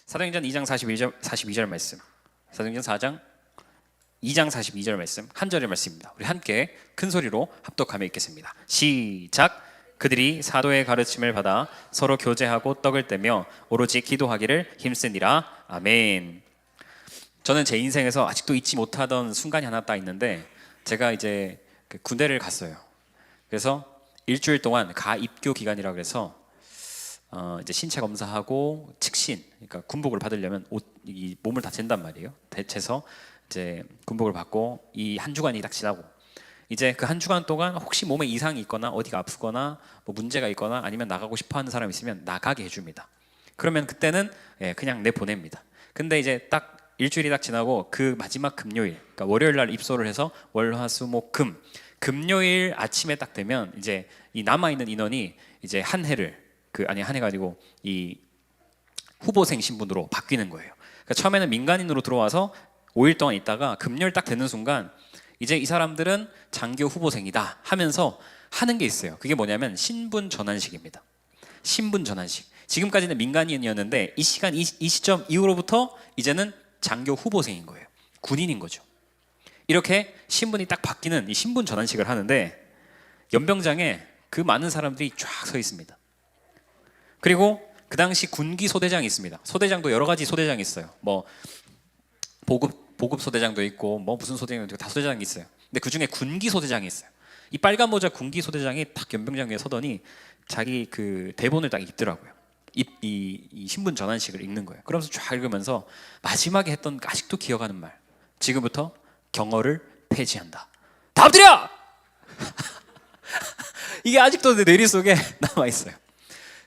사도행전 2장 42절 말씀, 사도행전 4장 2장 42절 말씀, 한 절의 말씀입니다. 우리 함께 큰 소리로 합독하며 읽겠습니다. 시작. 그들이 사도의 가르침을 받아 서로 교제하고 떡을 떼며 오로지 기도하기를 힘쓰니라. 아멘. 저는 제 인생에서 아직도 잊지 못하던 순간이 하나 딱 있는데, 제가 이제 군대를 갔어요. 그래서 일주일 동안 가입교 기간이라 그래서 이제 신체 검사하고 측신, 그러니까 군복을 받으려면 이 몸을 다 잰단 말이에요. 재서 이제 군복을 받고 이 한 주간이 딱 지나고, 이제 그 한 주간 동안 혹시 몸에 이상이 있거나 어디가 아프거나 뭐 문제가 있거나 아니면 나가고 싶어하는 사람이 있으면 나가게 해줍니다. 그러면 그때는 그냥 내보냅니다. 근데 이제 딱 일주일이 딱 지나고 그 마지막 금요일, 그러니까 월요일 날 입소를 해서 월, 화, 수, 목, 금요일 아침에 딱 되면 이제 이 남아 있는 인원이 이제 한 해를 한 해가 아니고 이 후보생 신분으로 바뀌는 거예요. 그러니까 처음에는 민간인으로 들어와서 5일 동안 있다가 금요일 딱 되는 순간 이제 이 사람들은 장교 후보생이다 하면서 하는 게 있어요. 그게 뭐냐면 신분 전환식입니다. 신분 전환식. 지금까지는 민간인이었는데 이 시점 이후로부터 이제는 장교 후보생인 거예요. 군인인 거죠. 이렇게 신분이 딱 바뀌는 이 신분 전환식을 하는데, 연병장에 그 많은 사람들이 쫙 서 있습니다. 그리고 그 당시 군기 소대장이 있습니다. 소대장도 여러 가지 소대장이 있어요. 뭐 보급 소대장도 있고 뭐 무슨 소대장도 있고 다 소대장이 있어요. 근데 그 중에 군기 소대장이 있어요. 이 빨간 모자 군기 소대장이 딱 연병장 위에 서더니 자기 그 대본을 딱 읽더라고요. 이 신분 전환식을 읽는 거예요. 그러면서 쫙 읽으면서 마지막에 했던, 아직도 기억하는 말: 지금부터 경어를 폐지한다. 다 엎드려! 이게 아직도 내 뇌리 속에 남아 있어요.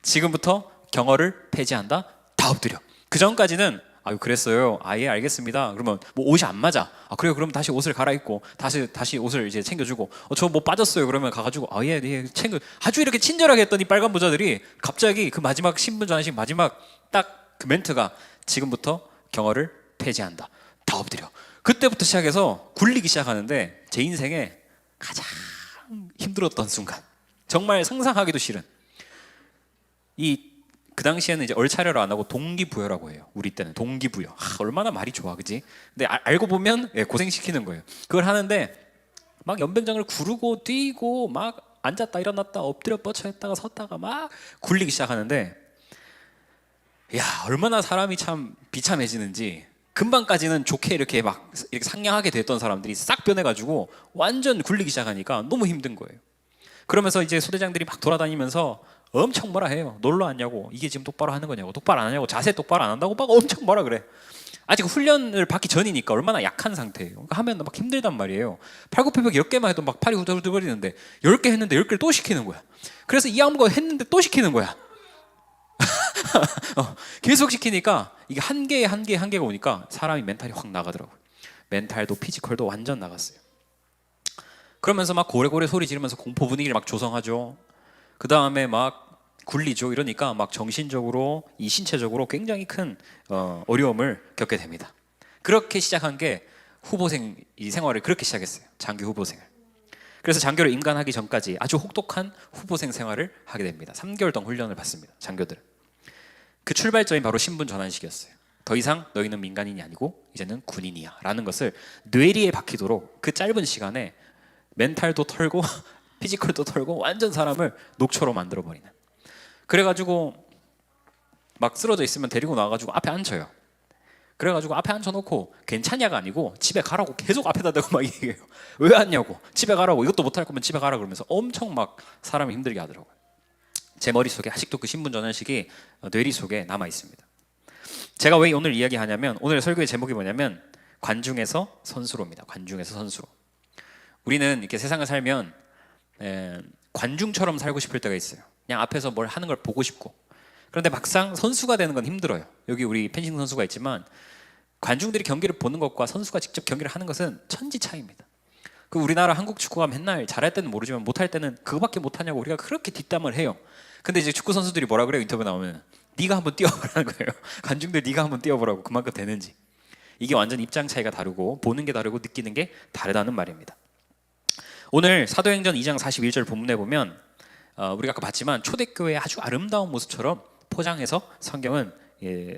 지금부터 경어를 폐지한다. 다 엎드려. 그 전까지는 아유 그랬어요. 아예 알겠습니다. 그러면 뭐 옷이 안 맞아. 아 그래요. 그럼 다시 옷을 갈아입고 다시 옷을 이제 챙겨주고, 저 뭐 빠졌어요. 그러면 가가지고 예, 챙겨. 아주 이렇게 친절하게 했더니 빨간 모자들이 갑자기 그 마지막 신분 전환식 마지막 딱 그 멘트가 지금부터 경어를 폐지한다. 다 엎드려. 그때부터 시작해서 굴리기 시작하는데, 제 인생에 가장 힘들었던 순간, 정말 상상하기도 싫은, 그 당시에는 이제 얼차려를 안 하고 동기부여라고 해요. 우리 때는 동기부여. 얼마나 말이 좋아, 그지? 근데 알고 보면 고생시키는 거예요. 그걸 하는데 막 연병장을 구르고 뛰고 막 앉았다 일어났다 엎드려 뻗쳐 했다가 섰다가 막 굴리기 시작하는데, 야 얼마나 사람이 참 비참해지는지. 금방까지는 좋게 이렇게 상냥하게 됐던 사람들이 싹 변해가지고 완전 굴리기 시작하니까 너무 힘든 거예요. 그러면서 이제 소대장들이 막 돌아다니면서 엄청 뭐라 해요. 놀러 왔냐고, 이게 지금 똑바로 하는 거냐고, 똑바로 안 하냐고, 자세 똑바로 안 한다고 막 엄청 뭐라 그래. 아직 훈련을 받기 전이니까 얼마나 약한 상태예요. 그러니까 하면 막 힘들단 말이에요. 팔굽혀펴기 10개만 해도 막 팔이 후들후들거리는데 10개 했는데 10개를 또 시키는 거야. 그래서 이 아무거 했는데 또 시키는 거야. 계속 시키니까 이게 한 개가 오니까 사람이 멘탈이 확 나가더라고요. 멘탈도 피지컬도 완전 나갔어요. 그러면서 막 고래고래 소리 지르면서 공포 분위기를 막 조성하죠. 그 다음에 막 굴리죠. 이러니까 막 정신적으로, 이 신체적으로 굉장히 큰 어려움을 겪게 됩니다. 그렇게 시작한 게 후보생 이 생활을 그렇게 시작했어요. 장교 후보생을. 그래서 장교를 임관하기 전까지 아주 혹독한 후보생 생활을 하게 됩니다. 3개월 동안 훈련을 받습니다. 장교들은. 그 출발점이 바로 신분 전환식이었어요. 더 이상 너희는 민간인이 아니고 이제는 군인이야 라는 것을 뇌리에 박히도록 그 짧은 시간에 멘탈도 털고 피지컬도 털고 완전 사람을 녹초로 만들어버리는. 그래가지고 막 쓰러져 있으면 데리고 나와가지고 앞에 앉혀요. 그래가지고 앞에 앉혀놓고 괜찮냐가 아니고 집에 가라고 계속 앞에다 대고 막 얘기해요. 왜 왔냐고, 집에 가라고, 이것도 못할 거면 집에 가라 그러면서 엄청 막 사람을 힘들게 하더라고요. 제 머릿속에 아직도 그 신분 전환식이 뇌리 속에 남아 있습니다. 제가 왜 오늘 이야기하냐면, 오늘 설교의 제목이 뭐냐면 관중에서 선수로입니다. 관중에서 선수로. 우리는 이렇게 세상을 살면 관중처럼 살고 싶을 때가 있어요. 그냥 앞에서 뭘 하는 걸 보고 싶고. 그런데 막상 선수가 되는 건 힘들어요. 여기 우리 펜싱 선수가 있지만 관중들이 경기를 보는 것과 선수가 직접 경기를 하는 것은 천지 차이입니다. 그 우리나라 한국 축구가 맨날 잘할 때는 모르지만 못할 때는 그거밖에 못하냐고 우리가 그렇게 뒷담을 해요. 근데 이제 축구 선수들이 뭐라 그래요? 인터뷰 나오면 네가 한번 뛰어보라는 거예요. 관중들 네가 한번 뛰어보라고, 그만큼 되는지. 이게 완전 입장 차이가 다르고 보는 게 다르고 느끼는 게 다르다는 말입니다. 오늘 사도행전 2장 41절 본문에 보면 우리가 아까 봤지만 초대교회의 아주 아름다운 모습처럼 포장해서 성경은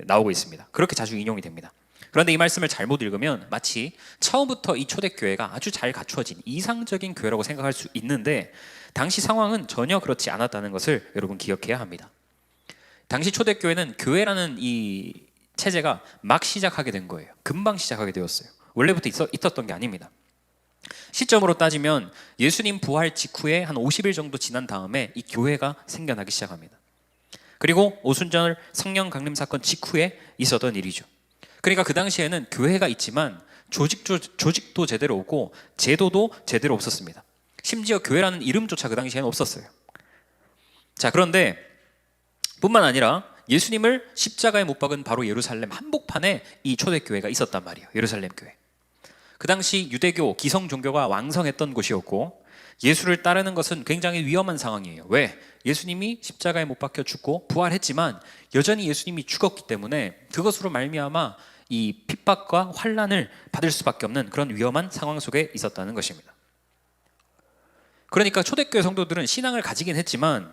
나오고 있습니다. 그렇게 자주 인용이 됩니다. 그런데 이 말씀을 잘못 읽으면 마치 처음부터 이 초대교회가 아주 잘 갖추어진 이상적인 교회라고 생각할 수 있는데, 당시 상황은 전혀 그렇지 않았다는 것을 여러분 기억해야 합니다. 당시 초대교회는 교회라는 이 체제가 막 시작하게 된 거예요. 금방 시작하게 되었어요. 원래부터 있었던 게 아닙니다. 시점으로 따지면 예수님 부활 직후에 한 50일 정도 지난 다음에 이 교회가 생겨나기 시작합니다. 그리고 오순절 성령 강림 사건 직후에 있었던 일이죠. 그러니까 그 당시에는 교회가 있지만 조직도 제대로 없고 제도도 제대로 없었습니다. 심지어 교회라는 이름조차 그 당시에는 없었어요. 자, 그런데 뿐만 아니라 예수님을 십자가에 못 박은 바로 예루살렘 한복판에 이 초대교회가 있었단 말이에요. 예루살렘 교회. 그 당시 유대교 기성 종교가 왕성했던 곳이었고, 예수를 따르는 것은 굉장히 위험한 상황이에요. 왜? 예수님이 십자가에 못 박혀 죽고 부활했지만 여전히 예수님이 죽었기 때문에 그것으로 말미암아 이 핍박과 환난을 받을 수밖에 없는 그런 위험한 상황 속에 있었다는 것입니다. 그러니까 초대교회 성도들은 신앙을 가지긴 했지만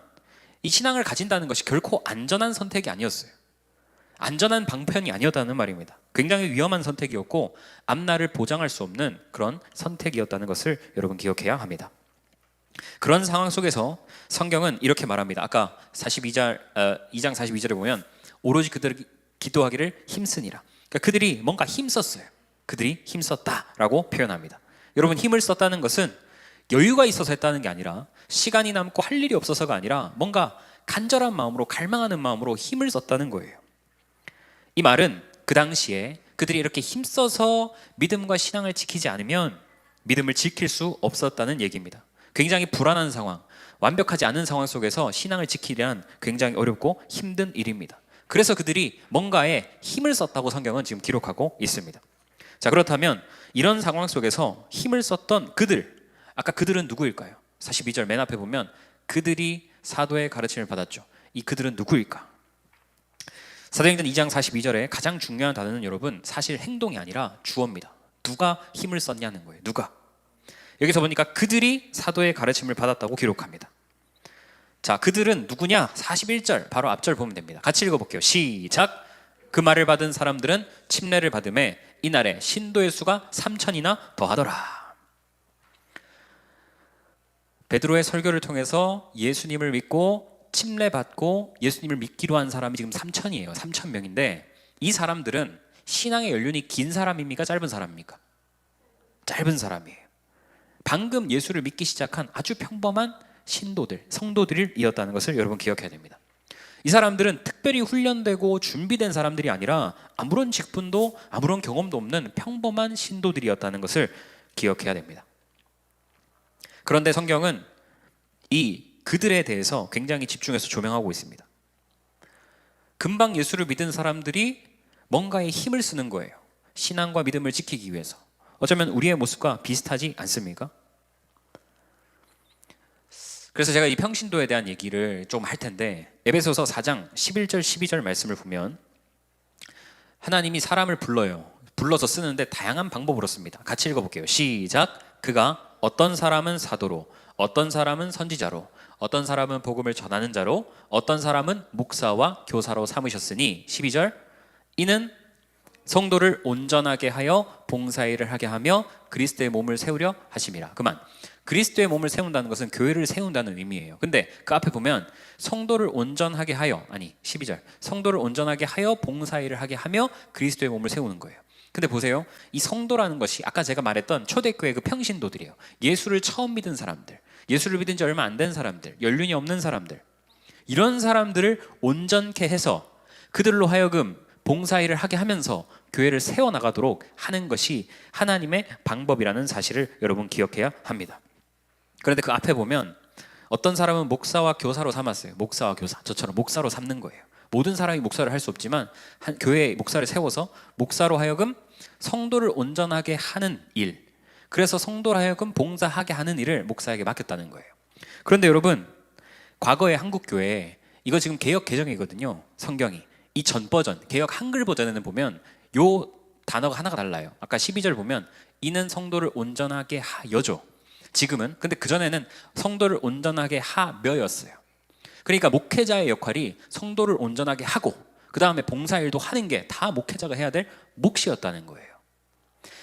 이 신앙을 가진다는 것이 결코 안전한 선택이 아니었어요. 안전한 방편이 아니었다는 말입니다. 굉장히 위험한 선택이었고 앞날을 보장할 수 없는 그런 선택이었다는 것을 여러분 기억해야 합니다. 그런 상황 속에서 성경은 이렇게 말합니다. 아까 2장 42절에 보면 오로지 그들이 기도하기를 힘쓰니라. 그러니까 그들이 뭔가 힘썼어요. 그들이 힘썼다라고 표현합니다. 여러분, 힘을 썼다는 것은 여유가 있어서 했다는 게 아니라, 시간이 남고 할 일이 없어서가 아니라 뭔가 간절한 마음으로, 갈망하는 마음으로 힘을 썼다는 거예요. 이 말은 그 당시에 그들이 이렇게 힘써서 믿음과 신앙을 지키지 않으면 믿음을 지킬 수 없었다는 얘기입니다. 굉장히 불안한 상황, 완벽하지 않은 상황 속에서 신앙을 지키려면 굉장히 어렵고 힘든 일입니다. 그래서 그들이 뭔가에 힘을 썼다고 성경은 지금 기록하고 있습니다. 자, 그렇다면 이런 상황 속에서 힘을 썼던 그들, 아까 그들은 누구일까요? 42절 맨 앞에 보면 그들이 사도의 가르침을 받았죠. 이 그들은 누구일까? 사도행전 2장 42절에 가장 중요한 단어는 여러분 사실 행동이 아니라 주어입니다. 누가 힘을 썼냐는 거예요. 누가? 여기서 보니까 그들이 사도의 가르침을 받았다고 기록합니다. 자, 그들은 누구냐? 41절 바로 앞절 보면 됩니다. 같이 읽어볼게요. 시작. 그 말을 받은 사람들은 침례를 받음에 이날에 신도의 수가 3,000이나 더하더라. 베드로의 설교를 통해서 예수님을 믿고 침례 받고 예수님을 믿기로 한 사람이 지금 3,000이에요. 3,000명인데 이 사람들은 신앙의 연륜이 긴 사람입니까? 짧은 사람입니까? 짧은 사람이에요. 방금 예수를 믿기 시작한 아주 평범한 신도들, 성도들이었다는 것을 여러분 기억해야 됩니다. 이 사람들은 특별히 훈련되고 준비된 사람들이 아니라 아무런 직분도 아무런 경험도 없는 평범한 신도들이었다는 것을 기억해야 됩니다. 그런데 성경은 이 그들에 대해서 굉장히 집중해서 조명하고 있습니다. 금방 예수를 믿은 사람들이 뭔가에 힘을 쓰는 거예요. 신앙과 믿음을 지키기 위해서. 어쩌면 우리의 모습과 비슷하지 않습니까? 그래서 제가 이 평신도에 대한 얘기를 좀 할 텐데, 에베소서 4장 11절 12절 말씀을 보면 하나님이 사람을 불러서 쓰는데 다양한 방법으로 씁니다. 같이 읽어볼게요. 시작. 그가 어떤 사람은 사도로, 어떤 사람은 선지자로, 어떤 사람은 복음을 전하는 자로, 어떤 사람은 목사와 교사로 삼으셨으니 12절. 이는 성도를 온전하게 하여 봉사일을 하게 하며 그리스도의 몸을 세우려 하심이라. 그만. 그리스도의 몸을 세운다는 것은 교회를 세운다는 의미예요. 근데 그 앞에 보면 성도를 온전하게 하여, 아니 12절, 성도를 온전하게 하여 봉사일을 하게 하며 그리스도의 몸을 세우는 거예요. 근데 보세요, 이 성도라는 것이 아까 제가 말했던 초대교회 그 평신도들이에요. 예수를 처음 믿은 사람들, 예수를 믿은 지 얼마 안 된 사람들, 연륜이 없는 사람들, 이런 사람들을 온전케 해서 그들로 하여금 봉사일을 하게 하면서 교회를 세워나가도록 하는 것이 하나님의 방법이라는 사실을 여러분 기억해야 합니다. 그런데 그 앞에 보면 어떤 사람은 목사와 교사로 삼았어요. 목사와 교사, 저처럼 목사로 삼는 거예요. 모든 사람이 목사를 할 수 없지만 교회에 목사를 세워서 목사로 하여금 성도를 온전하게 하는 일, 그래서 성도로 하여금 봉사하게 하는 일을 목사에게 맡겼다는 거예요. 그런데 여러분, 과거의 한국교회, 이거 지금 개역 개정이거든요. 성경이 이 전 버전, 개역 한글 버전에는 보면 요 단어가 하나가 달라요. 아까 12절 보면 이는 성도를 온전하게 하여죠. 지금은, 근데 그전에는 성도를 온전하게 하며였어요. 그러니까 목회자의 역할이 성도를 온전하게 하고, 그 다음에 봉사일도 하는 게 다 목회자가 해야 될 몫이었다는 거예요.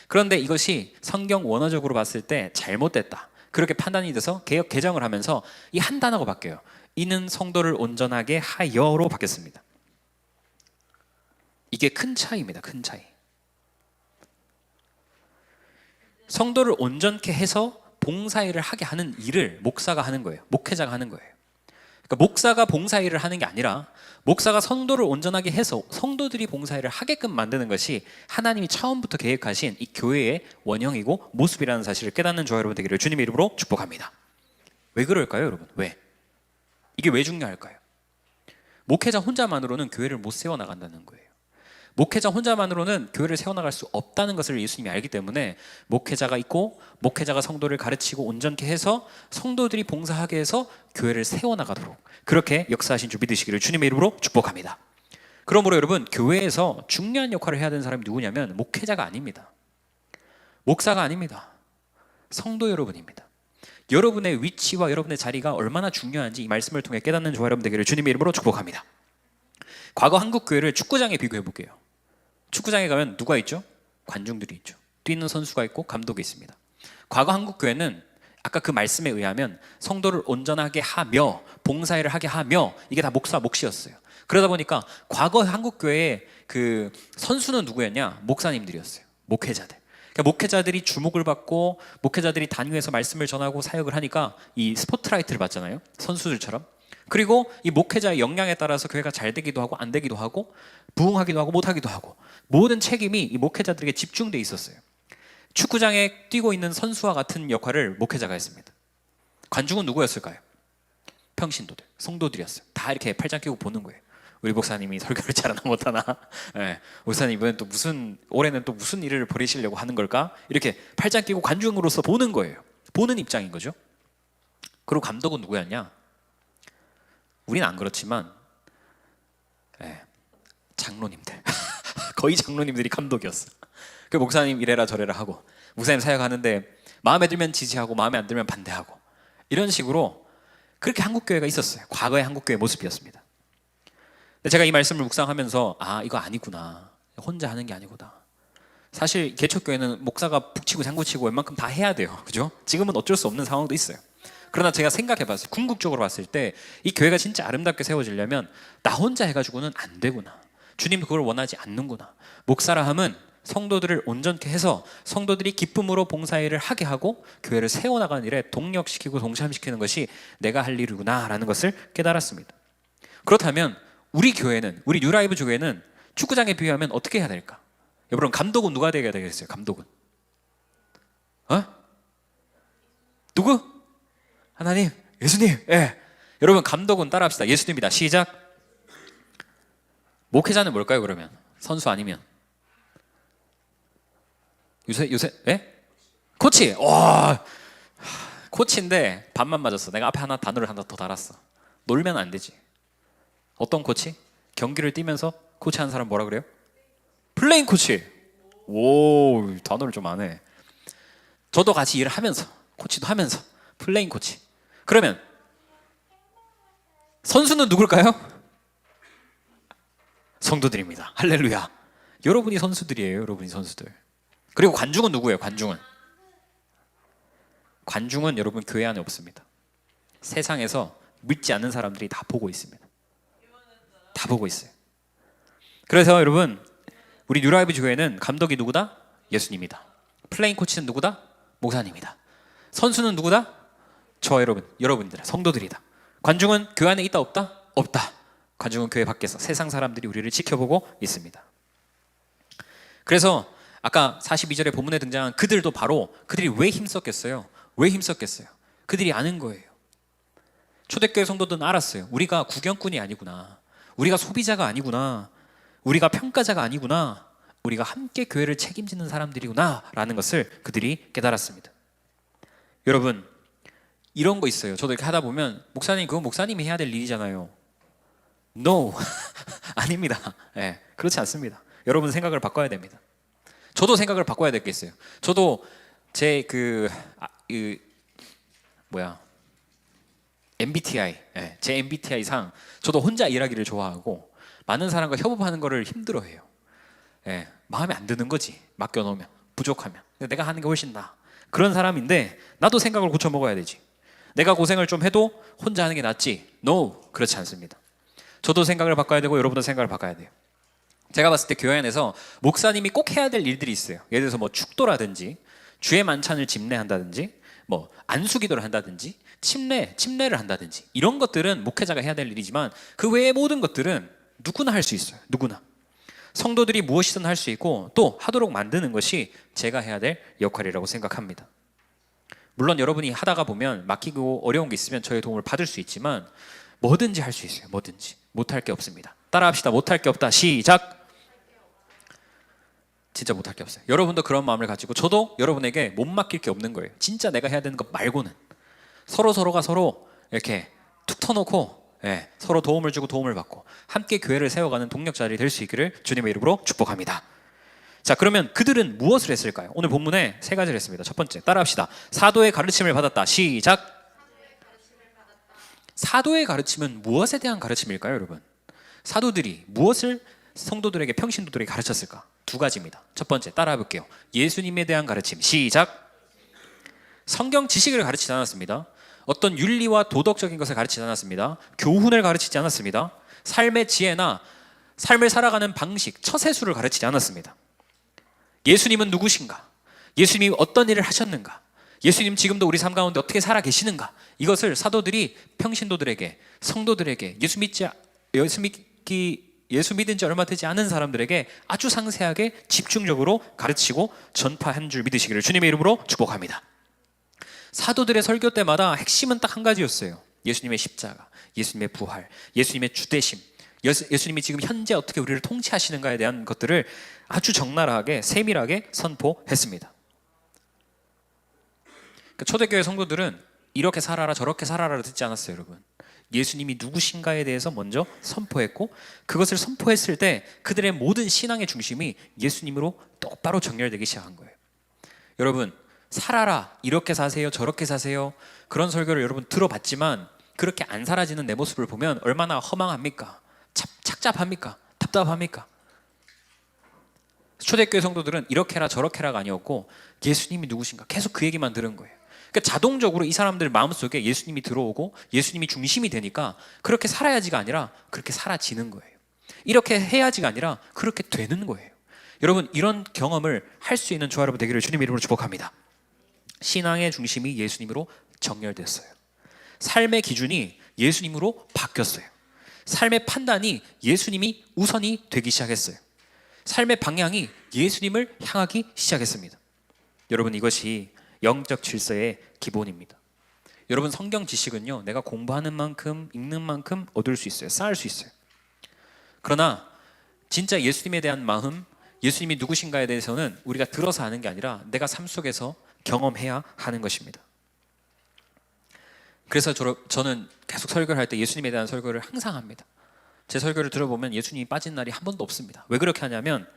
그런데 이것이 성경 원어적으로 봤을 때 잘못됐다, 그렇게 판단이 돼서 개역 개정을 하면서 이 한 단어가 바뀌어요. 이는 성도를 온전하게 하여로 바뀌었습니다. 이게 큰 차이입니다. 큰 차이. 성도를 온전케 해서 봉사일을 하게 하는 일을 목사가 하는 거예요. 목회자가 하는 거예요. 그러니까 목사가 봉사일을 하는 게 아니라 목사가 성도를 온전하게 해서 성도들이 봉사일을 하게끔 만드는 것이 하나님이 처음부터 계획하신 이 교회의 원형이고 모습이라는 사실을 깨닫는 저와 여러분 되기를 주님의 이름으로 축복합니다. 왜 그럴까요, 여러분? 왜? 이게 왜 중요할까요? 목회자 혼자만으로는 교회를 못 세워나간다는 거예요. 목회자 혼자만으로는 교회를 세워나갈 수 없다는 것을 예수님이 알기 때문에 목회자가 있고 목회자가 성도를 가르치고 온전케 해서 성도들이 봉사하게 해서 교회를 세워나가도록 그렇게 역사하신 줄 믿으시기를 주님의 이름으로 축복합니다. 그러므로 여러분, 교회에서 중요한 역할을 해야 되는 사람이 누구냐면 목회자가 아닙니다. 목사가 아닙니다. 성도 여러분입니다. 여러분의 위치와 여러분의 자리가 얼마나 중요한지 이 말씀을 통해 깨닫는 저와 여러분 되기를 주님의 이름으로 축복합니다. 과거 한국 교회를 축구장에 비교해 볼게요. 축구장에 가면 누가 있죠? 관중들이 있죠. 뛰는 선수가 있고 감독이 있습니다. 과거 한국 교회는 아까 그 말씀에 의하면 성도를 온전하게 하며 봉사일을 하게 하며 이게 다 목사 몫이었어요. 그러다 보니까 과거 한국 교회의 그 선수는 누구였냐? 목사님들이었어요. 목회자들. 그러니까 목회자들이 주목을 받고 목회자들이 단위에서 말씀을 전하고 사역을 하니까 이 스포트라이트를 받잖아요. 선수들처럼. 그리고 이 목회자의 역량에 따라서 교회가 잘 되기도 하고 안 되기도 하고 부흥하기도 하고 못하기도 하고 모든 책임이 이 목회자들에게 집중돼 있었어요. 축구장에 뛰고 있는 선수와 같은 역할을 목회자가 했습니다. 관중은 누구였을까요? 평신도들, 성도들이었어요. 다 이렇게 팔짱 끼고 보는 거예요. 우리 목사님이 설교를 잘하나 못하나, 네. 목사님은 또 올해는 또 무슨 일을 벌이시려고 하는 걸까? 이렇게 팔짱 끼고 관중으로서 보는 거예요. 보는 입장인 거죠. 그리고 감독은 누구였냐? 우리는 안 그렇지만 장로님들 거의 장로님들이 감독이었어. 그 목사님 이래라 저래라 하고 목사님 사역하는데 마음에 들면 지지하고 마음에 안 들면 반대하고 이런 식으로 그렇게 한국교회가 있었어요. 과거의 한국교회의 모습이었습니다. 근데 제가 이 말씀을 묵상하면서 아, 이거 아니구나, 혼자 하는 게 아니구나. 사실 개척교회는 목사가 북치고 장구치고 웬만큼 다 해야 돼요. 그죠? 지금은 어쩔 수 없는 상황도 있어요. 그러나 제가 생각해봤어요. 궁극적으로 봤을 때 이 교회가 진짜 아름답게 세워지려면 나 혼자 해가지고는 안 되구나. 주님 그걸 원하지 않는구나. 목사라 함은 성도들을 온전케 해서 성도들이 기쁨으로 봉사일을 하게 하고 교회를 세워나가는 일에 동력시키고 동참시키는 것이 내가 할 일이구나 라는 것을 깨달았습니다. 그렇다면 우리 교회는, 우리 뉴라이브 교회는 축구장에 비유하면 어떻게 해야 될까? 여러분, 감독은 누가 되어야 되겠어요? 감독은 누구? 하나님, 예수님. 여러분, 감독은 따라합시다. 예수님이다. 시작. 목회자는 뭘까요? 그러면 선수 아니면 요새 코치. 와, 코치인데 반만 맞았어. 내가 앞에 단어를 하나 더 달았어. 놀면 안 되지. 어떤 코치? 경기를 뛰면서 코치하는 사람 뭐라 그래요? 플레잉 코치. 오, 단어를 좀 안 해. 저도 같이 일을 하면서 코치도 하면서 플레잉 코치. 그러면 선수는 누굴까요? 성도들입니다. 할렐루야. 여러분이 선수들이에요. 여러분이 선수들. 그리고 관중은 누구예요? 관중은 여러분 교회 안에 없습니다. 세상에서 믿지 않는 사람들이 다 보고 있습니다. 다 보고 있어요. 그래서 여러분, 우리 뉴라이브 교회는 감독이 누구다? 예수님이다. 플레잉 코치는 누구다? 목사님이다. 선수는 누구다? 저 여러분들, 성도들이다. 관중은 교회 안에 있다 없다? 없다. 관중은 교회 밖에서 세상 사람들이 우리를 지켜보고 있습니다. 그래서 아까 42절에 본문에 등장한 그들도 바로 그들이 왜 힘썼겠어요? 왜 힘썼겠어요? 그들이 아는 거예요. 초대교회 성도들은 알았어요. 우리가 구경꾼이 아니구나. 우리가 소비자가 아니구나. 우리가 평가자가 아니구나. 우리가 함께 교회를 책임지는 사람들이구나 라는 것을 그들이 깨달았습니다. 여러분, 이런 거 있어요. 저도 이렇게 하다 보면 목사님, 그건 목사님이 해야 될 일이잖아요. No. 아닙니다. 그렇지 않습니다. 여러분 생각을 바꿔야 됩니다. 저도 생각을 바꿔야 되겠어요. 저도 제 MBTI, 제 MBTI 상 저도 혼자 일하기를 좋아하고 많은 사람과 협업하는 거를 힘들어해요. 예, 마음에 안 드는 거지. 맡겨놓으면, 부족하면. 근데 내가 하는 게 훨씬 나아. 그런 사람인데 나도 생각을 고쳐 먹어야 되지. 내가 고생을 좀 해도 혼자 하는 게 낫지. No, 그렇지 않습니다. 저도 생각을 바꿔야 되고 여러분도 생각을 바꿔야 돼요. 제가 봤을 때 교회 안에서 목사님이 꼭 해야 될 일들이 있어요. 예를 들어서 뭐 축도라든지 주의 만찬을 집례한다든지 뭐 안수기도를 한다든지 침례를 한다든지 이런 것들은 목회자가 해야 될 일이지만 그 외의 모든 것들은 누구나 할 수 있어요. 누구나. 성도들이 무엇이든 할 수 있고 또 하도록 만드는 것이 제가 해야 될 역할이라고 생각합니다. 물론 여러분이 하다가 보면 막히고 어려운 게 있으면 저의 도움을 받을 수 있지만 뭐든지 할 수 있어요. 뭐든지. 못할 게 없습니다. 따라합시다. 못할 게 없다. 시작. 진짜 못할 게 없어요. 여러분도 그런 마음을 가지고 저도 여러분에게 못 맡길 게 없는 거예요. 진짜 내가 해야 되는 것 말고는. 서로가 서로 이렇게 툭 터놓고 서로 도움을 주고 도움을 받고 함께 교회를 세워가는 동력자들이 될 수 있기를 주님의 이름으로 축복합니다. 자, 그러면 그들은 무엇을 했을까요? 오늘 본문에 세 가지를 했습니다. 첫 번째, 따라합시다. 사도의 가르침을 받았다. 시작. 사도의 가르침은 무엇에 대한 가르침일까요, 여러분? 사도들이 무엇을 성도들에게, 평신도들에게 가르쳤을까? 두 가지입니다. 첫 번째, 따라해 볼게요. 예수님에 대한 가르침. 시작. 성경 지식을 가르치지 않았습니다. 어떤 윤리와 도덕적인 것을 가르치지 않았습니다. 교훈을 가르치지 않았습니다. 삶의 지혜나 삶을 살아가는 방식, 처세술을 가르치지 않았습니다. 예수님은 누구신가? 예수님이 어떤 일을 하셨는가? 예수님 지금도 우리 삶 가운데 어떻게 살아 계시는가? 이것을 사도들이 평신도들에게, 성도들에게, 예수 믿은 지 얼마 되지 않은 사람들에게 아주 상세하게 집중적으로 가르치고 전파한 줄 믿으시기를 주님의 이름으로 축복합니다. 사도들의 설교 때마다 핵심은 딱 한 가지였어요. 예수님의 십자가, 예수님의 부활, 예수님의 주되심, 예수님이 지금 현재 어떻게 우리를 통치하시는가에 대한 것들을 아주 적나라하게 세밀하게 선포했습니다. 초대교회 성도들은 이렇게 살아라 저렇게 살아라를 듣지 않았어요, 여러분. 예수님이 누구신가에 대해서 먼저 선포했고 그것을 선포했을 때 그들의 모든 신앙의 중심이 예수님으로 똑바로 정렬되기 시작한 거예요. 여러분, 살아라 이렇게 사세요 저렇게 사세요 그런 설교를 여러분 들어봤지만 그렇게 안 살아지는 내 모습을 보면 얼마나 허망합니까? 착잡합니까? 답답합니까? 초대교회 성도들은 이렇게 해라 저렇게 해라가 아니었고 예수님이 누구신가 계속 그 얘기만 들은 거예요. 그러니까 자동적으로 이 사람들 마음속에 예수님이 들어오고 예수님이 중심이 되니까 그렇게 살아야지가 아니라 그렇게 살아지는 거예요. 이렇게 해야지가 아니라 그렇게 되는 거예요. 여러분, 이런 경험을 할 수 있는 저와 여러분 되기를 주님의 이름으로 축복합니다. 신앙의 중심이 예수님으로 정렬됐어요. 삶의 기준이 예수님으로 바뀌었어요. 삶의 판단이 예수님이 우선이 되기 시작했어요. 삶의 방향이 예수님을 향하기 시작했습니다. 여러분, 이것이 영적 질서의 기본입니다. 여러분, 성경 지식은요, 내가 공부하는 만큼 읽는 만큼 얻을 수 있어요. 쌓을 수 있어요. 그러나 진짜 예수님에 대한 마음, 예수님이 누구신가에 대해서는 우리가 들어서 아는 게 아니라 내가 삶 속에서 경험해야 하는 것입니다. 그래서 저는 계속 설교를 할 때 예수님에 대한 설교를 항상 합니다. 제 설교를 들어보면 예수님이 빠진 날이 한 번도 없습니다. 왜 그렇게 하냐면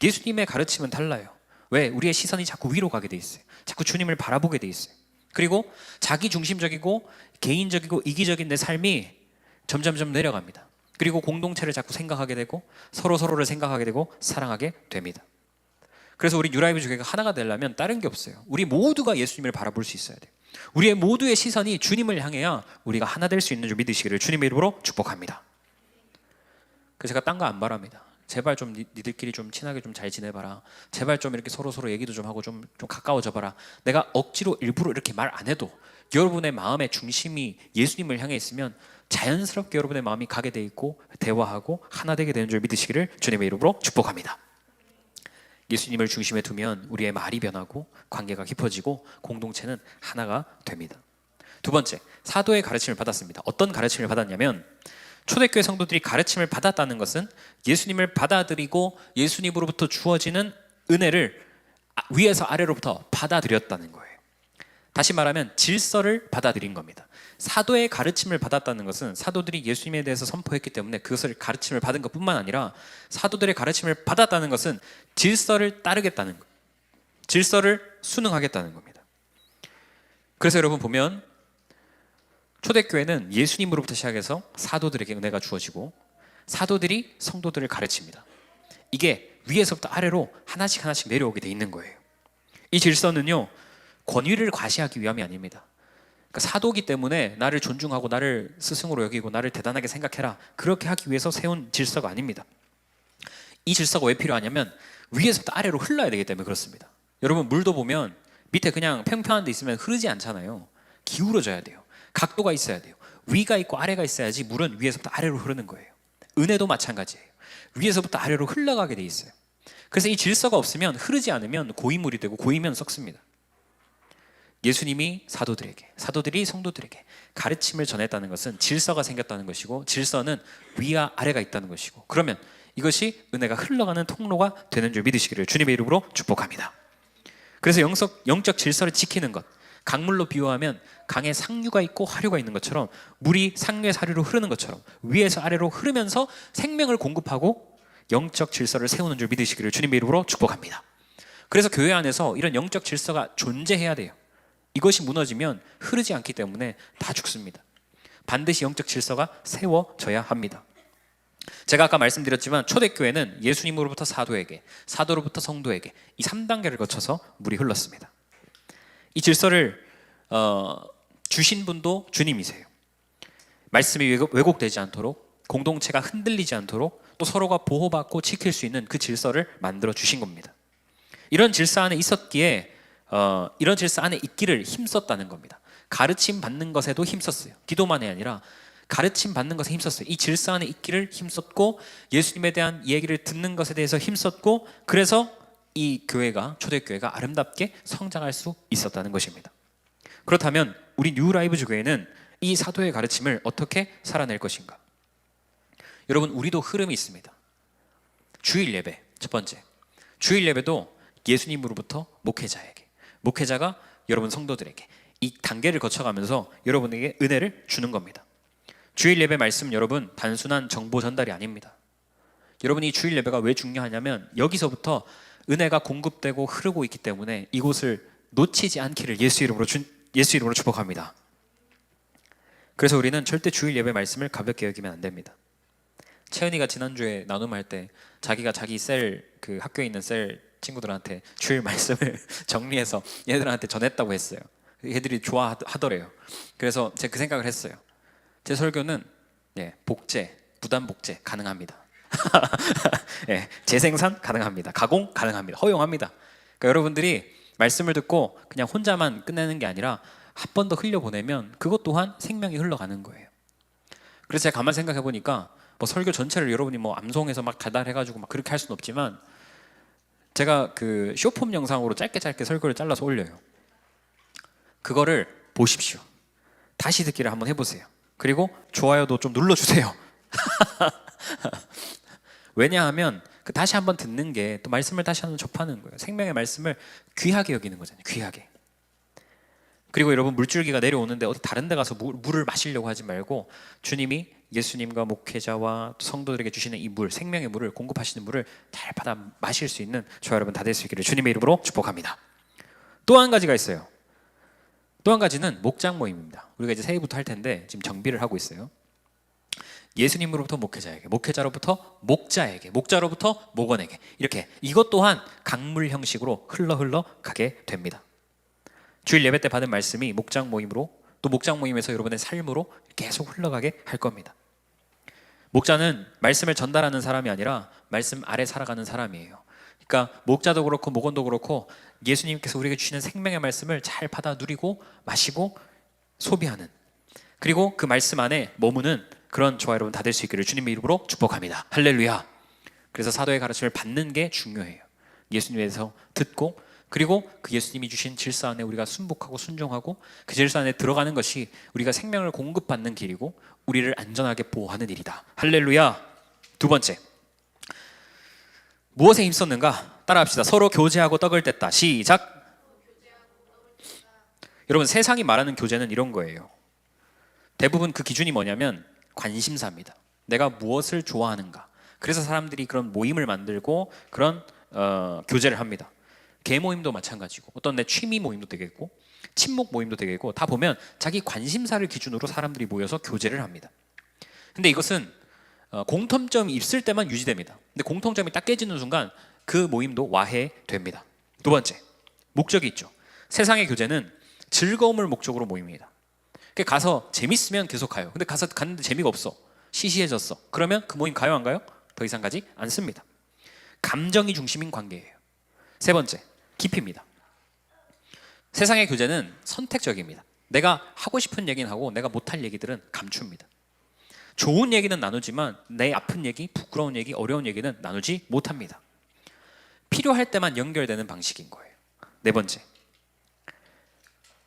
예수님의 가르침은 달라요. 왜? 우리의 시선이 자꾸 위로 가게 돼 있어요. 자꾸 주님을 바라보게 돼 있어요. 그리고 자기 중심적이고 개인적이고 이기적인 내 삶이 점점 내려갑니다. 그리고 공동체를 자꾸 생각하게 되고 서로를 생각하게 되고 사랑하게 됩니다. 그래서 우리 뉴라이브 교회가 하나가 되려면 다른 게 없어요. 우리 모두가 예수님을 바라볼 수 있어야 돼요. 우리의 모두의 시선이 주님을 향해야 우리가 하나 될 수 있는 줄 믿으시기를 주님의 이름으로 축복합니다. 그래서 제가 딴 거 안 바랍니다. 제발 좀 니들끼리 좀 친하게 좀 잘 지내봐라. 제발 좀 이렇게 서로 얘기도 좀 하고 좀 가까워져 봐라. 내가 억지로 일부러 이렇게 말 안 해도 여러분의 마음의 중심이 예수님을 향해 있으면 자연스럽게 여러분의 마음이 가게 돼 있고 대화하고 하나 되게 되는 줄 믿으시기를 주님의 이름으로 축복합니다. 예수님을 중심에 두면 우리의 말이 변하고 관계가 깊어지고 공동체는 하나가 됩니다. 두 번째, 사도의 가르침을 받았습니다. 어떤 가르침을 받았냐면 초대교회 성도들이 가르침을 받았다는 것은 예수님을 받아들이고 예수님으로부터 주어지는 은혜를 위에서 아래로부터 받아들였다는 거예요. 다시 말하면 질서를 받아들인 겁니다. 사도의 가르침을 받았다는 것은 사도들이 예수님에 대해서 선포했기 때문에 그것을 가르침을 받은 것뿐만 아니라 사도들의 가르침을 받았다는 것은 질서를 따르겠다는 거예요. 질서를 순응하겠다는 겁니다. 그래서 여러분 보면 초대교회는 예수님으로부터 시작해서 사도들에게 은혜가 주어지고 사도들이 성도들을 가르칩니다. 이게 위에서부터 아래로 하나씩 하나씩 내려오게 돼 있는 거예요. 이 질서는요, 권위를 과시하기 위함이 아닙니다. 그러니까 사도기 때문에 나를 존중하고 나를 스승으로 여기고 나를 대단하게 생각해라, 그렇게 하기 위해서 세운 질서가 아닙니다. 이 질서가 왜 필요하냐면 위에서부터 아래로 흘러야 되기 때문에 그렇습니다. 여러분, 물도 보면 밑에 그냥 평평한 데 있으면 흐르지 않잖아요. 기울어져야 돼요. 각도가 있어야 돼요. 위가 있고 아래가 있어야지 물은 위에서부터 아래로 흐르는 거예요. 은혜도 마찬가지예요. 위에서부터 아래로 흘러가게 돼 있어요. 그래서 이 질서가 없으면, 흐르지 않으면 고인물이 되고 고이면 썩습니다. 예수님이 사도들에게, 사도들이 성도들에게 가르침을 전했다는 것은 질서가 생겼다는 것이고, 질서는 위와 아래가 있다는 것이고, 그러면 이것이 은혜가 흘러가는 통로가 되는 줄 믿으시기를 주님의 이름으로 축복합니다. 그래서 영적 질서를 지키는 것, 강물로 비유하면 강에 상류가 있고 하류가 있는 것처럼, 물이 상류에서 하류로 흐르는 것처럼 위에서 아래로 흐르면서 생명을 공급하고 영적 질서를 세우는 줄 믿으시기를 주님의 이름으로 축복합니다. 그래서 교회 안에서 이런 영적 질서가 존재해야 돼요. 이것이 무너지면 흐르지 않기 때문에 다 죽습니다. 반드시 영적 질서가 세워져야 합니다. 제가 아까 말씀드렸지만 초대교회는 예수님으로부터 사도에게, 사도로부터 성도에게 이 3단계를 거쳐서 물이 흘렀습니다. 이 질서를 주신 분도 주님이세요. 말씀이 왜곡되지 않도록, 공동체가 흔들리지 않도록, 또 서로가 보호받고 지킬 수 있는 그 질서를 만들어 주신 겁니다. 이런 질서 안에 있었기에 이런 질서 안에 있기를 힘썼다는 겁니다. 가르침 받는 것에도 힘썼어요. 기도만이 아니라 가르침 받는 것에 힘썼어요. 이 질서 안에 있기를 힘썼고, 예수님에 대한 얘기를 듣는 것에 대해서 힘썼고, 그래서 이 교회가, 초대교회가 아름답게 성장할 수 있었다는 것입니다. 그렇다면 우리 뉴라이브즈 교회는 이 사도의 가르침을 어떻게 살아낼 것인가? 여러분, 우리도 흐름이 있습니다. 주일 예배, 첫 번째, 주일 예배도 예수님으로부터 목회자에게, 목회자가 여러분 성도들에게 이 단계를 거쳐가면서 여러분에게 은혜를 주는 겁니다. 주일 예배 말씀, 여러분 단순한 정보 전달이 아닙니다. 여러분, 이 주일 예배가 왜 중요하냐면 여기서부터 은혜가 공급되고 흐르고 있기 때문에 이곳을 놓치지 않기를 예수 이름으로 축복합니다. 그래서 우리는 절대 주일 예배 말씀을 가볍게 여기면 안 됩니다. 채은이가 지난주에 나눔할 때 자기가 자기 셀, 그 학교에 있는 셀 친구들한테 주일 말씀을 정리해서 얘들한테 전했다고 했어요. 얘들이 좋아하더래요. 그래서 제가 그 생각을 했어요. 제 설교는 복제, 부담 복제 가능합니다. 재생산 가능합니다. 가공 가능합니다. 허용합니다. 그러니까 여러분들이 말씀을 듣고 그냥 혼자만 끝내는 게 아니라 한 번 더 흘려보내면 그것 또한 생명이 흘러가는 거예요. 그래서 제가 가만 생각해 보니까 뭐 설교 전체를 여러분이 뭐 암송해서 막 달달해가지고 막 그렇게 할 수는 없지만, 제가 그 쇼폼 영상으로 짧게 설교를 잘라서 올려요. 그거를 보십시오. 다시 듣기를 한번 해보세요. 그리고 좋아요도 좀 눌러주세요. 왜냐하면 그 다시 한번 듣는 게 또 말씀을 다시 한번 접하는 거예요. 생명의 말씀을 귀하게 여기는 거잖아요. 귀하게. 그리고 여러분, 물줄기가 내려오는데 어디 다른 데 가서 물을 마시려고 하지 말고, 주님이 예수님과 목회자와 성도들에게 주시는 이 물, 생명의 물을, 공급하시는 물을 잘 받아 마실 수 있는 저와 여러분 다 될 수 있기를 주님의 이름으로 축복합니다. 또 한 가지가 있어요. 또 한 가지는 목장 모임입니다. 우리가 이제 새해부터 할 텐데 지금 정비를 하고 있어요. 예수님으로부터 목회자에게, 목회자로부터 목자에게, 목자로부터 목원에게, 이렇게 이것 또한 강물 형식으로 흘러 가게 됩니다. 주일 예배 때 받은 말씀이 목장 모임으로, 또 목장 모임에서 여러분의 삶으로 계속 흘러가게 할 겁니다. 목자는 말씀을 전달하는 사람이 아니라 말씀 아래 살아가는 사람이에요. 그러니까 목자도 그렇고 목원도 그렇고 예수님께서 우리에게 주시는 생명의 말씀을 잘 받아 누리고 마시고 소비하는, 그리고 그 말씀 안에 머무는 그런 저와 여러분 다 될 수 있기를 주님의 이름으로 축복합니다. 할렐루야. 그래서 사도의 가르침을 받는 게 중요해요. 예수님에 대해서 듣고, 그리고 그 예수님이 주신 질서 안에 우리가 순복하고 순종하고 그 질서 안에 들어가는 것이 우리가 생명을 공급받는 길이고 우리를 안전하게 보호하는 일이다. 할렐루야. 두 번째, 무엇에 힘썼는가? 따라합시다. 서로 교제하고 떡을 뗐다. 시작. 여러분, 세상이 말하는 교제는 이런 거예요. 대부분 그 기준이 뭐냐면 관심사입니다. 내가 무엇을 좋아하는가. 그래서 사람들이 그런 모임을 만들고 그런 교제를 합니다. 개 모임도 마찬가지고, 어떤 내 취미 모임도 되겠고, 친목 모임도 되겠고, 다 보면 자기 관심사를 기준으로 사람들이 모여서 교제를 합니다. 근데 이것은 공통점이 있을 때만 유지됩니다. 근데 공통점이 딱 깨지는 순간 그 모임도 와해됩니다. 두 번째, 목적이 있죠. 세상의 교제는 즐거움을 목적으로 모임입니다. 그러니까 가서 재밌으면 계속 가요. 근데 가서 갔는데 재미가 없어, 시시해졌어, 그러면 그 모임 가요 안 가요? 더 이상 가지 않습니다. 감정이 중심인 관계예요. 세 번째, 깊이입니다. 세상의 교제는 선택적입니다. 내가 하고 싶은 얘기는 하고 내가 못할 얘기들은 감춥니다. 좋은 얘기는 나누지만 내 아픈 얘기, 부끄러운 얘기, 어려운 얘기는 나누지 못합니다. 필요할 때만 연결되는 방식인 거예요. 네 번째,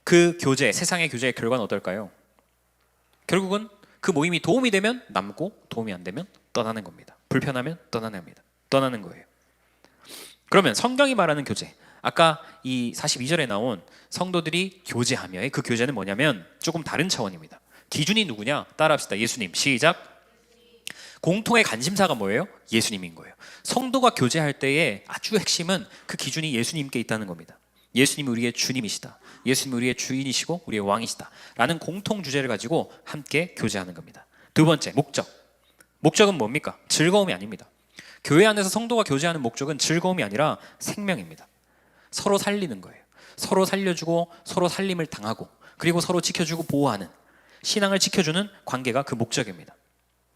그 교제, 세상의 교제의 결과는 어떨까요? 결국은 그 모임이 도움이 되면 남고 도움이 안 되면 떠나는 겁니다. 불편하면 떠나는 거예요. 그러면 성경이 말하는 교제, 아까 이 42절에 나온 성도들이 교제하며의 그 교제는 뭐냐면 조금 다른 차원입니다. 기준이 누구냐? 따라합시다. 예수님. 시작. 공통의 관심사가 뭐예요? 예수님인 거예요. 성도가 교제할 때의 아주 핵심은 그 기준이 예수님께 있다는 겁니다. 예수님이 우리의 주님이시다, 예수님이 우리의 주인이시고 우리의 왕이시다 라는 공통 주제를 가지고 함께 교제하는 겁니다. 두 번째, 목적은 뭡니까? 즐거움이 아닙니다. 교회 안에서 성도가 교제하는 목적은 즐거움이 아니라 생명입니다. 서로 살리는 거예요. 서로 살려주고 서로 살림을 당하고 그리고 서로 지켜주고 보호하는, 신앙을 지켜주는 관계가 그 목적입니다.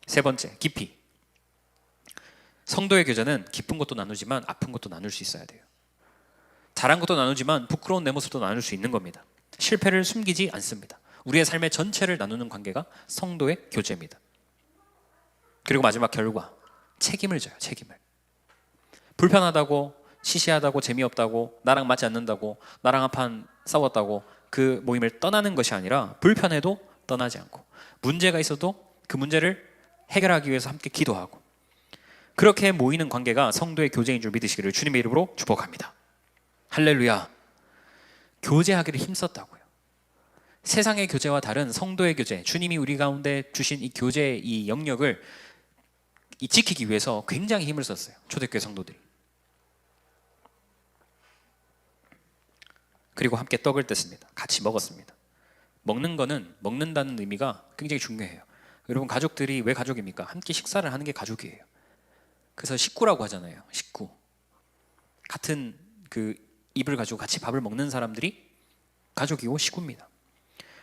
세 번째, 깊이. 성도의 교제는 기쁜 것도 나누지만 아픈 것도 나눌 수 있어야 돼요. 잘한 것도 나누지만 부끄러운 내 모습도 나눌 수 있는 겁니다. 실패를 숨기지 않습니다. 우리의 삶의 전체를 나누는 관계가 성도의 교제입니다. 그리고 마지막 결과, 책임을 져요. 책임을. 불편하다고, 시시하다고, 재미없다고, 나랑 맞지 않는다고, 나랑 한판 싸웠다고 그 모임을 떠나는 것이 아니라 불편해도 떠나지 않고, 문제가 있어도 그 문제를 해결하기 위해서 함께 기도하고, 그렇게 모이는 관계가 성도의 교제인 줄 믿으시기를 주님의 이름으로 축복합니다. 할렐루야. 교제하기를 힘썼다고요. 세상의 교제와 다른 성도의 교제, 주님이 우리 가운데 주신 이 교제의 이 영역을 지키기 위해서 굉장히 힘을 썼어요. 초대교회 성도들이. 그리고 함께 떡을 뗐습니다. 같이 먹었습니다. 먹는 거는, 먹는다는 의미가 굉장히 중요해요. 여러분, 가족들이 왜 가족입니까? 함께 식사를 하는 게 가족이에요. 그래서 식구라고 하잖아요. 식구. 같은 그 입을 가지고 같이 밥을 먹는 사람들이 가족이고 식구입니다.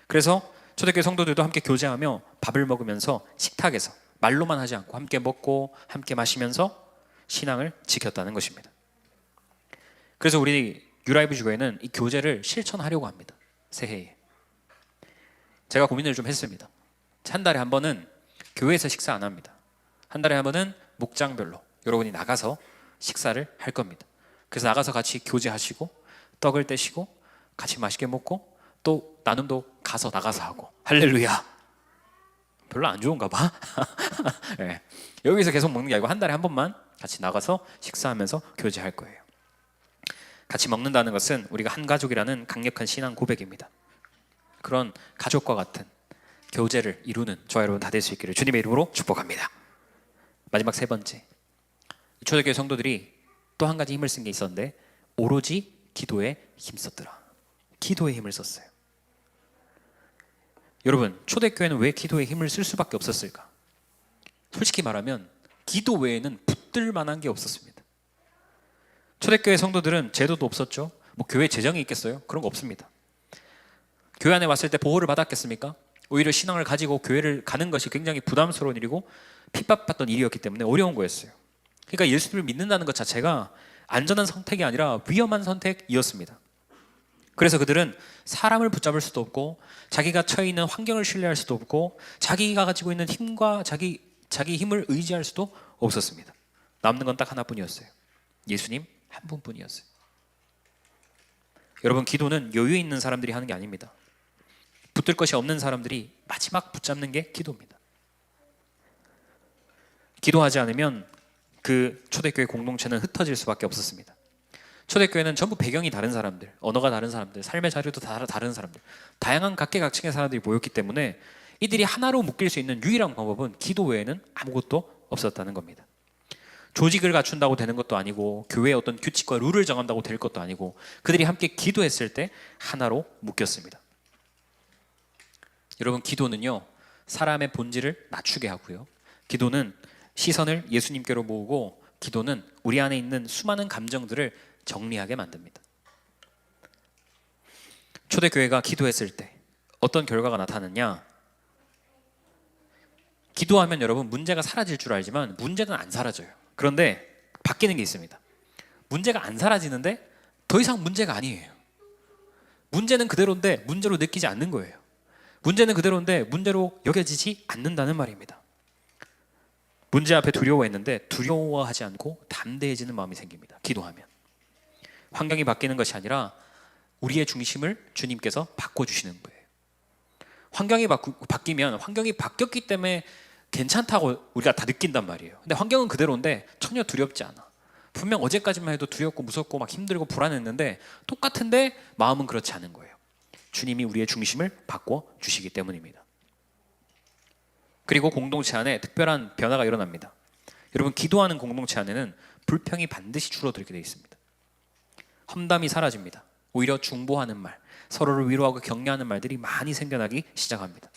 그래서 초대교회 성도들도 함께 교제하며 밥을 먹으면서 식탁에서 말로만 하지 않고 함께 먹고 함께 마시면서 신앙을 지켰다는 것입니다. 그래서 우리 뉴라이브 주교회는 이 교제를 실천하려고 합니다. 새해에. 제가 고민을 좀 했습니다. 한 달에 한 번은 교회에서 식사 안 합니다. 한 달에 한 번은 목장별로 여러분이 나가서 식사를 할 겁니다. 그래서 나가서 같이 교제하시고 떡을 떼시고 같이 맛있게 먹고 또 나눔도 나가서 하고. 할렐루야. 별로 안 좋은가 봐. 네. 여기서 계속 먹는 게 아니고 한 달에 한 번만 같이 나가서 식사하면서 교제할 거예요. 같이 먹는다는 것은 우리가 한 가족이라는 강력한 신앙 고백입니다. 그런 가족과 같은 교제를 이루는 저와 여러분 다 될 수 있기를 주님의 이름으로 축복합니다. 마지막 세 번째, 초대교회 성도들이 또 한 가지 힘을 쓴 게 있었는데 오로지 기도에 힘썼더라. 기도에 힘을 썼어요. 여러분, 초대교회는 왜 기도에 힘을 쓸 수밖에 없었을까? 솔직히 말하면 기도 외에는 붙들 만한 게 없었습니다. 초대교회 성도들은 제도도 없었죠. 뭐 교회 재정이 있겠어요? 그런 거 없습니다. 교회 안에 왔을 때 보호를 받았겠습니까? 오히려 신앙을 가지고 교회를 가는 것이 굉장히 부담스러운 일이고 핍박받던 일이었기 때문에 어려운 거였어요. 그러니까 예수님을 믿는다는 것 자체가 안전한 선택이 아니라 위험한 선택이었습니다. 그래서 그들은 사람을 붙잡을 수도 없고 자기가 처해 있는 환경을 신뢰할 수도 없고 자기가 가지고 있는 힘과 자기 힘을 의지할 수도 없었습니다. 남는 건 딱 하나뿐이었어요. 예수님 한 분뿐이었어요. 여러분, 기도는 여유 있는 사람들이 하는 게 아닙니다. 붙들 것이 없는 사람들이 마지막 붙잡는 게 기도입니다. 기도하지 않으면 그 초대교회 공동체는 흩어질 수밖에 없었습니다. 초대교회는 전부 배경이 다른 사람들, 언어가 다른 사람들, 삶의 자료도 다른 사람들, 다양한 각계각층의 사람들이 모였기 때문에 이들이 하나로 묶일 수 있는 유일한 방법은 기도 외에는 아무것도 없었다는 겁니다. 조직을 갖춘다고 되는 것도 아니고 교회의 어떤 규칙과 룰을 정한다고 될 것도 아니고 그들이 함께 기도했을 때 하나로 묶였습니다. 여러분, 기도는요 사람의 본질을 낮추게 하고요, 기도는 시선을 예수님께로 모으고 기도는 우리 안에 있는 수많은 감정들을 정리하게 만듭니다. 초대교회가 기도했을 때 어떤 결과가 나타났냐? 기도하면 여러분 문제가 사라질 줄 알지만 문제는 안 사라져요. 그런데 바뀌는 게 있습니다. 문제가 안 사라지는데 더 이상 문제가 아니에요. 문제는 그대로인데 문제로 느끼지 않는 거예요. 문제는 그대로인데 문제로 여겨지지 않는다는 말입니다. 문제 앞에 두려워했는데 두려워하지 않고 담대해지는 마음이 생깁니다. 기도하면. 환경이 바뀌는 것이 아니라 우리의 중심을 주님께서 바꿔주시는 거예요. 환경이 바뀌면 환경이 바뀌었기 때문에 괜찮다고 우리가 다 느낀단 말이에요. 근데 환경은 그대로인데 전혀 두렵지 않아. 분명 어제까지만 해도 두렵고 무섭고 막 힘들고 불안했는데 똑같은데 마음은 그렇지 않은 거예요. 주님이 우리의 중심을 바꿔주시기 때문입니다. 그리고 공동체 안에 특별한 변화가 일어납니다. 여러분, 기도하는 공동체 안에는 불평이 반드시 줄어들게 되어 있습니다. 험담이 사라집니다. 오히려 중보하는 말, 서로를 위로하고 격려하는 말들이 많이 생겨나기 시작합니다.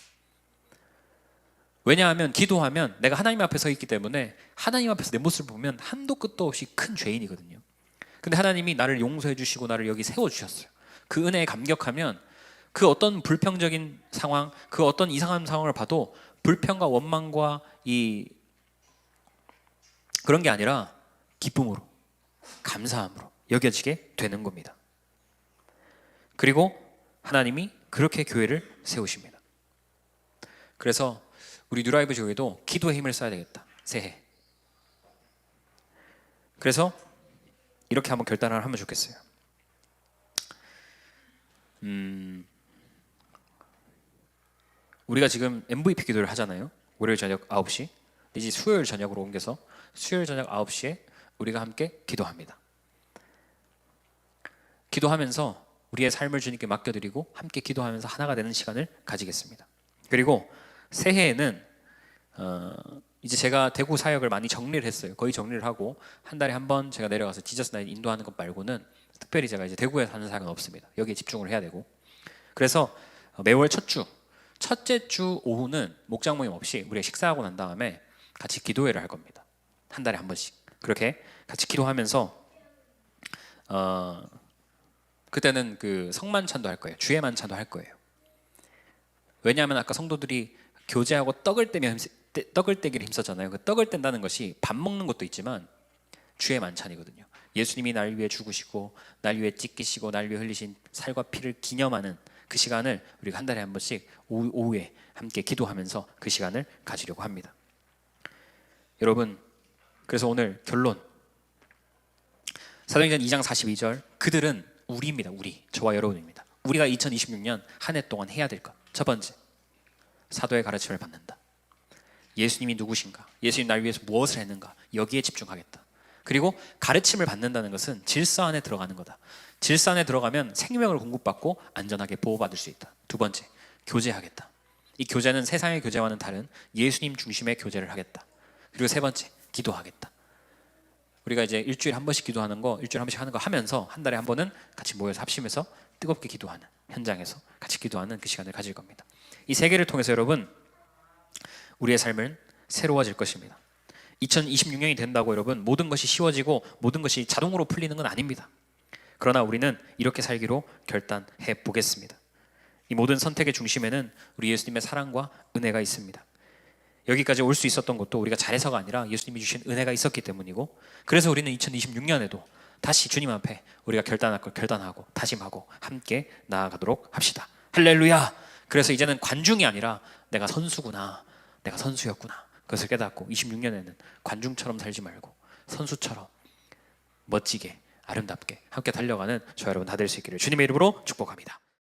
왜냐하면 기도하면 내가 하나님 앞에 서 있기 때문에 하나님 앞에서 내 모습을 보면 한도 끝도 없이 큰 죄인이거든요. 근데 하나님이 나를 용서해 주시고 나를 여기 세워주셨어요. 그 은혜에 감격하면 그 어떤 불평적인 상황, 그 어떤 이상한 상황을 봐도 불평과 원망과 그런 게 아니라 기쁨으로, 감사함으로 여겨지게 되는 겁니다. 그리고 하나님이 그렇게 교회를 세우십니다. 그래서 우리 뉴라이브 교회도 기도의 힘을 써야 되겠다. 새해. 그래서 이렇게 한번 결단을 하면 좋겠어요. 우리가 지금 MVP 기도를 하잖아요. 월요일 저녁 9시. 이제 수요일 저녁으로 옮겨서 수요일 저녁 9시에 우리가 함께 기도합니다. 기도하면서 우리의 삶을 주님께 맡겨드리고 함께 기도하면서 하나가 되는 시간을 가지겠습니다. 그리고 새해에는 이제 제가 대구 사역을 많이 정리를 했어요. 거의 정리를 하고 한 달에 한 번 제가 내려가서 지저스 나잇 인도하는 것 말고는 특별히 제가 이제 대구에 사는 사역은 없습니다. 여기에 집중을 해야 되고. 그래서 매월 첫째 주 오후는 목장 모임 없이 우리가 식사하고 난 다음에 같이 기도회를 할 겁니다. 한 달에 한 번씩. 그렇게 같이 기도하면서 그때는 그 성만찬도 할 거예요. 주의 만찬도 할 거예요. 왜냐하면 아까 성도들이 교제하고 떡을 떼기를 힘썼잖아요. 그 떡을 뗀다는 것이 밥 먹는 것도 있지만 주의 만찬이거든요. 예수님이 날 위해 죽으시고 날 위해 찢기시고 날 위해 흘리신 살과 피를 기념하는 그 시간을 우리가 한 달에 한 번씩 오후에 함께 기도하면서 그 시간을 가지려고 합니다. 여러분, 그래서 오늘 결론, 사도행전 2장 42절, 그들은 우리입니다. 우리, 저와 여러분입니다. 우리가 2026년 한 해 동안 해야 될 것, 첫 번째, 사도의 가르침을 받는다. 예수님이 누구신가? 예수님 날 위해서 무엇을 했는가? 여기에 집중하겠다. 그리고 가르침을 받는다는 것은 질서 안에 들어가는 거다. 질서 안에 들어가면 생명을 공급받고 안전하게 보호받을 수 있다. 두 번째, 교제하겠다. 이 교제는 세상의 교제와는 다른 예수님 중심의 교제를 하겠다. 그리고 세 번째, 기도하겠다. 우리가 이제 일주일에 한 번씩 기도하는 거, 일주일에 한 번씩 하는 거 하면서 한 달에 한 번은 같이 모여서 합심해서 뜨겁게 기도하는, 현장에서 같이 기도하는 그 시간을 가질 겁니다. 이 세 개를 통해서 여러분, 우리의 삶은 새로워질 것입니다. 2026년이 된다고 여러분 모든 것이 쉬워지고 모든 것이 자동으로 풀리는 건 아닙니다. 그러나 우리는 이렇게 살기로 결단해 보겠습니다. 이 모든 선택의 중심에는 우리 예수님의 사랑과 은혜가 있습니다. 여기까지 올 수 있었던 것도 우리가 잘해서가 아니라 예수님이 주신 은혜가 있었기 때문이고, 그래서 우리는 2026년에도 다시 주님 앞에 우리가 결단할 걸 결단하고 다짐하고 함께 나아가도록 합시다. 할렐루야. 그래서 이제는 관중이 아니라 내가 선수구나, 내가 선수였구나, 그것을 깨닫고 26년에는 관중처럼 살지 말고 선수처럼 멋지게 아름답게 함께 달려가는 저 여러분 다 될 수 있기를 주님의 이름으로 축복합니다.